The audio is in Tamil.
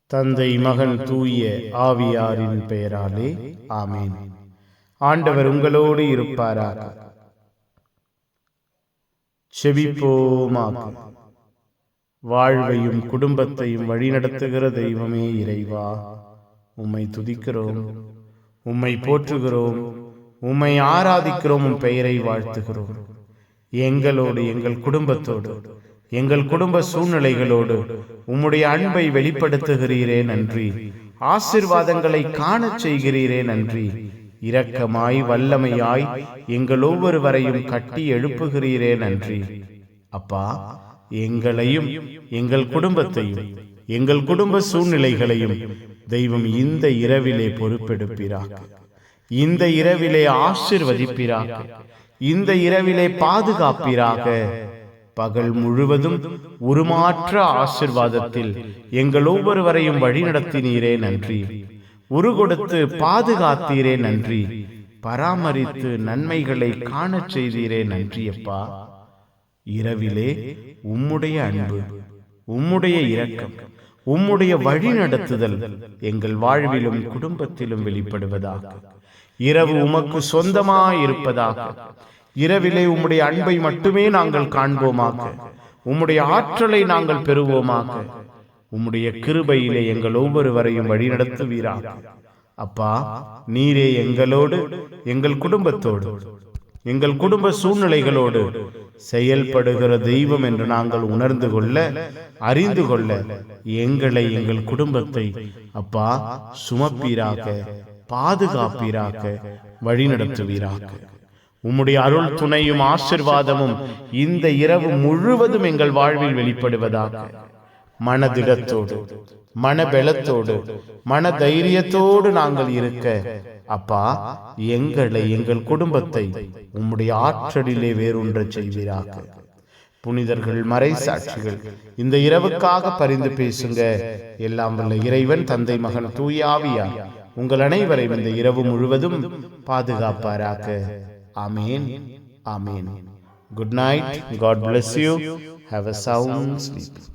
தந்தை, மகன், தூய ஆவியாரின் பெயராலே ஆமென். ஆண்டவர் உங்களோடு இருப்பாராக. செபிப்போமாக. வாழ்வையும் குடும்பத்தையும் வழிநடத்துகிற தெய்வமே இறைவா, உம்மை துதிக்கிறோம், உம்மை போற்றுகிறோம், உம்மை ஆராதிக்கிறோம், உம் பெயரை வாழ்த்துகிறோம். எங்களோடு, எங்கள் குடும்பத்தோடு, எங்கள் குடும்ப சூழ்நிலைகளோடு உம்முடைய அன்பை வெளிப்படுத்துகிறீரே நன்றி. ஆசீர்வாதங்களை காணச் செய்கிறீரே நன்றி. இரக்கமாய் வல்லமையாய் எங்கள் ஒவ்வொருவரையும் கட்டி எழுப்புகிறீரே நன்றி. அப்பா, எங்களையும் எங்கள் குடும்பத்தையும் எங்கள் குடும்ப சூழ்நிலைகளையும் தெய்வம் இந்த இரவிலே பொறுப்பெடுப்பீராக. இந்த இரவிலே ஆசீர்வதிப்பீராக. இந்த இரவிலே பாதுகாப்பீராக. பகல் முழுவதும் உருமாற்ற ஆசீர்வாதத்தில் எங்கள் ஒவ்வொருவரையும் வழிநடத்தினீரே நன்றி. உருகொடுத்து பாதுகாத்தீரே நன்றி. பராமரித்து நன்மைகளை காணச் செய்தீரே நன்றி. அப்பா, இரவிலே உம்முடைய அன்பு, உம்முடைய இரக்கம், உம்முடைய வழிநடத்துதல் எங்கள் வாழ்விலும் குடும்பத்திலும் வெளிப்படுவதாக. இரவு உமக்கு சொந்தமாயிருப்பதாக. இரவிலே உம்முடைய அன்பை மட்டுமே நாங்கள் காண்போமாக. உம்முடைய ஆற்றலை நாங்கள் பெறுவோமாக. உம்முடைய கிருபையிலே எங்கள் ஒவ்வொருவரையும் வழிநடத்துவீராக. அப்பா, நீரே எங்களோடு, எங்கள் குடும்பத்தோடு, எங்கள் குடும்ப சூழ்நிலைகளோடு செயல்படுகிற தெய்வம் என்று நாங்கள் உணர்ந்து கொள்ள, அறிந்து கொள்ள எங்களை, எங்கள் குடும்பத்தை அப்பா சுமப்பீராக, பாதுகாப்பீராக, வழிநடத்துவீராக. உம்முடைய அருள் துணையும் ஆசீர்வாதமும் இந்த இரவு முழுவதும் எங்கள் வாழ்வில் வெளிப்படுவதாக. மனதிடத்தோடு, மனபலத்தோடு, மன தைரியத்தோடு நாங்கள் இருக்க அப்பா, எங்களை, எங்கள் குடும்பத்தை உம்முடைய ஆற்றலிலே வேரூன்ற செய்வீராக. புனிதர்கள், மறை சாட்சிகள் இந்த இரவுக்காக பரிந்து பேசுங்க. எல்லாம் வல்ல இறைவன் தந்தை, மகன், தூய ஆவியார் உங்கள் அனைவரையும் இந்த இரவு முழுவதும் பாதுகாப்பாராக. Amen. Amen. Good night. God bless you. Have a sound sleep.